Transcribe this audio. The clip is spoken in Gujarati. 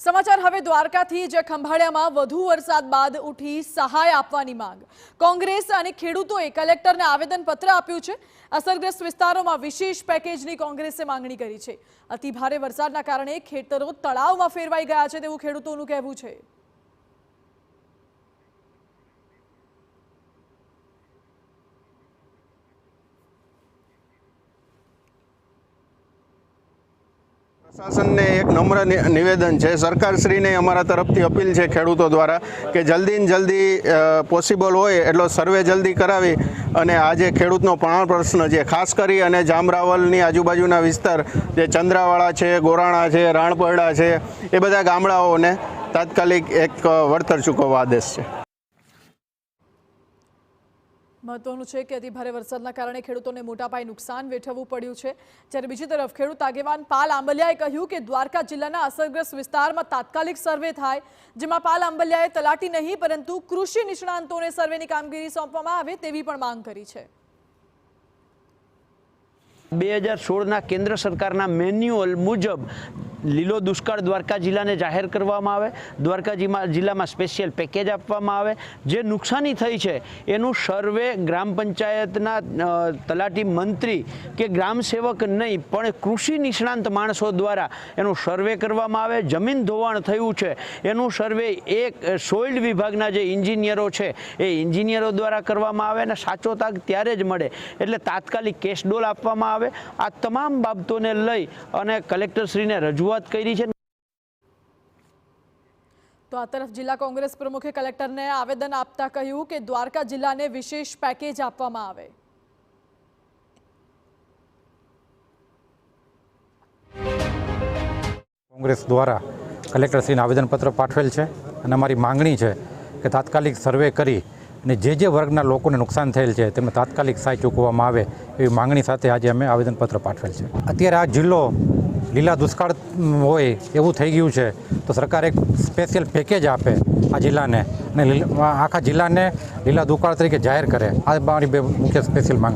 समाचार हवे द्वारकाथी जे खंभाळियामां વધુ વરસાદ બાદ ઉઠી સહાય આપવાની માંગ। કોંગ્રેસ અને ખેડૂતોએ કલેક્ટરને આવેદનપત્ર આપ્યું છે। અસરગ્રસ્ત વિસ્તારોમાં વિશેષ પેકેજની કોંગ્રેસે માંગણી કરી છે। અતિ ભારે વરસાદના કારણે ખેતરો તળાવમાં ફેરવાઈ ગયા છે તેવું ખેડૂતોનું કહેવું છે। प्रशासन ने एक नम्र निवेदन है, सरकार श्री ने अमरा तरफथी अपील है खेडूतो द्वारा कि जल्दी ने जल्दी पॉसिबल होय एटलो सर्वे जल्दी करावी अने आजे खेडूतनो प्राण प्रश्न है खास करी अने जामरावलनी आजूबाजूना विस्तार जे चंद्रावाड़ा है, गोराणा है, राणपरडा है, ए बधा गामडाओने तात्कालिक एक वळतर चूकववा आदेश है। महत्वનું છે કે અતિ ભારે વરસાદના કારણે ખેડૂતોને મોટા પાયે નુકસાન વેઠવવું પડ્યું છે। જ્યારે બીજી તરફ ખેડૂત આગેવાન પાલ આંબલિયાએ કહ્યું કે દ્વારકા જિલ્લાના અસરગ્રસ્ત વિસ્તારમાં તાત્કાલિક સર્વે થાય, જેમાં પાલ આંબલિયાએ તલાટી નહીં પરંતુ કૃષિ નિષ્ણાંતોને સર્વેની કામગીરી સોંપવામાં આવે તેવી પણ માંગ કરી છે। 2016 केन्द्र सरकारना मेन्युअल मुजब લીલો દુષ્કાળ દ્વારકા જિલ્લાને જાહેર કરવામાં આવે, દ્વારકા જિલ્લામાં સ્પેશિયલ પેકેજ આપવામાં આવે। જે નુકસાની થઈ છે એનું સર્વે ગ્રામ પંચાયતના તલાટી મંત્રી કે ગ્રામ સેવક નહીં પણ કૃષિ નિષ્ણાંત માણસો દ્વારા એનું સર્વે કરવામાં આવે। જમીન ધોવાણ થયું છે એનું સર્વે એક સોઇલ વિભાગના જે એન્જિનિયરો છે એ એન્જિનિયરો દ્વારા કરવામાં આવે અને સાચો તાગ ત્યારે જ મળે, એટલે તાત્કાલિક કેશડોલ આપવામાં આવે। આ તમામ બાબતોને લઈ અને કલેક્ટરશ્રીને રજૂઆત કરી છે। તો આ તરફ જિલ્લા કોંગ્રેસ પ્રમુખે કલેક્ટરને આવેદન આપતા કહ્યું કે દ્વારકા જિલ્લાને વિશેષ પેકેજ આપવામાં આવે। કોંગ્રેસ દ્વારા કલેક્ટરશ્રીને આવેદનપત્ર પાઠવેલ છે અને અમારી માંગણી છે કે તાત્કાલિક સર્વે કરી અને જે વર્ગના લોકોને નુકસાન થયેલ છે તેમને તાત્કાલિક સહાય ચૂકવવામાં આવે એવી માંગણી સાથે આજે અમે આવેદનપત્ર પાઠવેલ છે। અત્યારે આ જિલ્લો લીલા દુષ્કાળ હોય એવું થઈ ગયું છે તો સરકાર એક સ્પેશિયલ પેકેજ આપે આ જિલ્લાને અને આખા જિલ્લાને લીલા દુષ્કાળ તરીકે જાહેર કરે। આ મારી બે મુખ્ય સ્પેશિયલ માંગ।